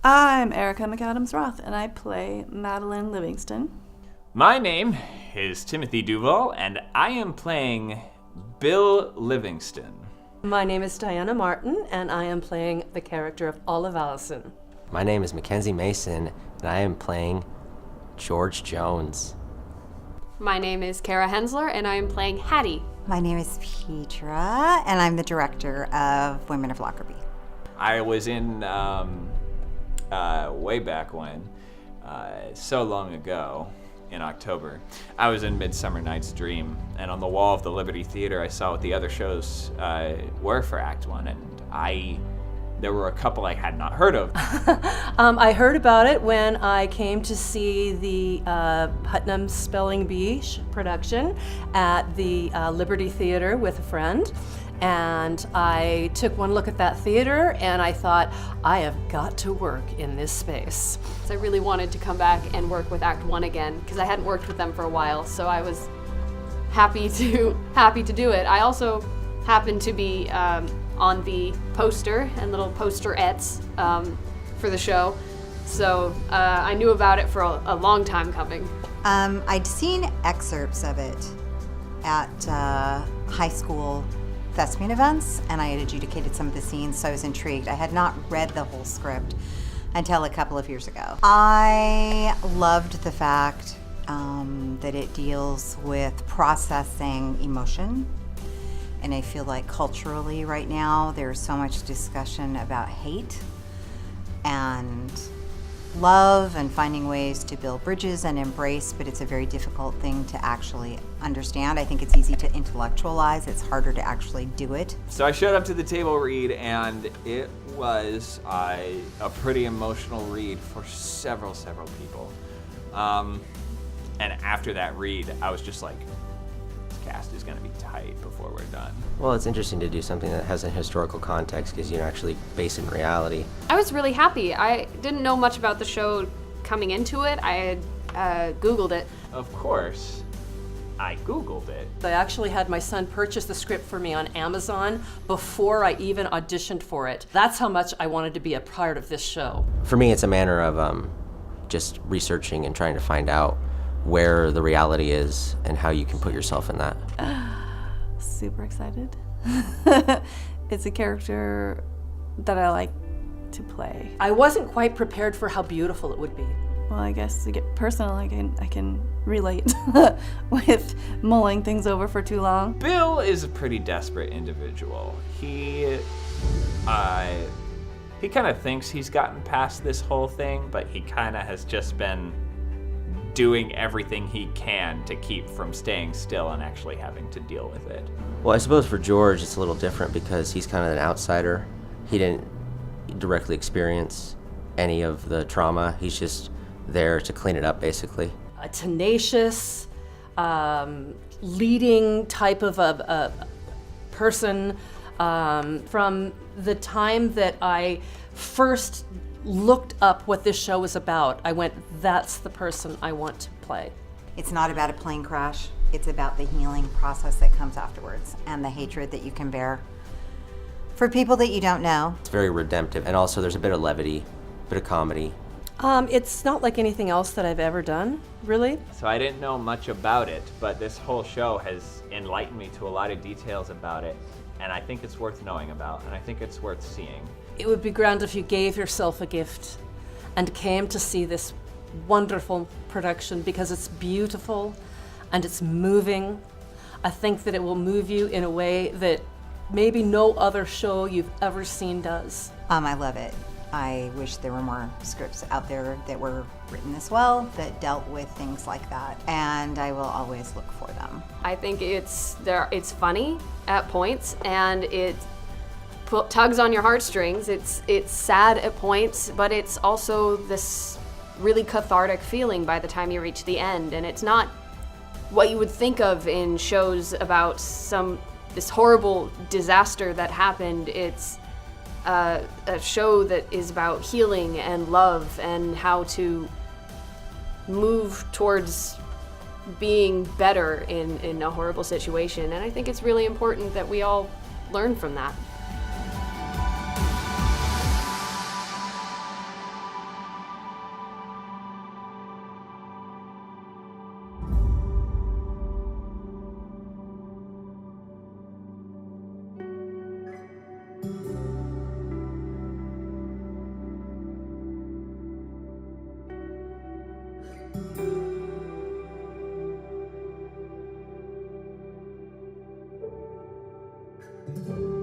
I'm Erica McAdams-Roth, and I play Madeline Livingston. My name is Timothy Duval, and I am playing Bill Livingston. My name is Diana Martin, and I am playing the character of Olive Allison. My name is Mackenzie Mason, and I am playing George Jones. My name is Kara Hensler, and I am playing Hattie. My name is Petra, and I'm the director of Women of Lockerbie. I was in, way back when, so long ago, in October, I was in Midsummer Night's Dream, and on the wall of the Liberty Theater I saw what the other shows were for Act 1, and there were a couple I had not heard of. I heard about it when I came to see the Putnam Spelling Bee production at the Liberty Theater with a friend. And I took one look at that theater and I thought, I have got to work in this space. So I really wanted to come back and work with Act 1 again, because I hadn't worked with them for a while, so I was happy to do it. I also happened to be on the poster and little posterettes for the show, so I knew about it for a long time coming. I'd seen excerpts of it at high school thespian events, and I had adjudicated some of the scenes, so I was intrigued. I had not read the whole script until a couple of years ago. I loved the fact that it deals with processing emotion, and I feel like culturally right now there's so much discussion about hate and love and finding ways to build bridges and embrace, but it's a very difficult thing to actually understand. I think it's easy to intellectualize, it's harder to actually do it. So I showed up to the table read, and it was a pretty emotional read for several people. And after that read, I was just like, this cast is gonna be tight before we're done. Well, it's interesting to do something that has a historical context because you can actually base it in reality. I was really happy. I didn't know much about the show coming into it. I had Googled it. Of course, I Googled it. I actually had my son purchase the script for me on Amazon before I even auditioned for it. That's how much I wanted to be a part of this show. For me, it's a manner of just researching and trying to find out where the reality is and how you can put yourself in that. Super excited. It's a character that I like to play. I wasn't quite prepared for how beautiful it would be. Well, I guess to get personal, I can relate with mulling things over for too long. Bill is a pretty desperate individual. He kind of thinks he's gotten past this whole thing, but he kind of has just been doing everything he can to keep from staying still and actually having to deal with it. Well, I suppose for George, it's a little different because he's kind of an outsider. He didn't directly experience any of the trauma. He's just there to clean it up, basically. A tenacious, leading type of a person. From the time that I first looked up what this show was about, I went, that's the person I want to play. It's not about a plane crash, it's about the healing process that comes afterwards and the hatred that you can bear for people that you don't know. It's very redemptive, and also there's a bit of levity, a bit of comedy. It's not like anything else that I've ever done, really. So I didn't know much about it, but this whole show has enlightened me to a lot of details about it, and I think it's worth knowing about, and I think it's worth seeing. It would be grand if you gave yourself a gift and came to see this wonderful production, because it's beautiful and it's moving. I think that it will move you in a way that maybe no other show you've ever seen does. I love it. I wish there were more scripts out there that were written as well that dealt with things like that, and I will always look for them. I think it's funny at points, and it tugs on your heartstrings. It's sad at points, but it's also this really cathartic feeling by the time you reach the end, and it's not what you would think of in shows about this horrible disaster that happened. It's a show that is about healing and love and how to move towards being better in a horrible situation, and I think it's really important that we all learn from that. you.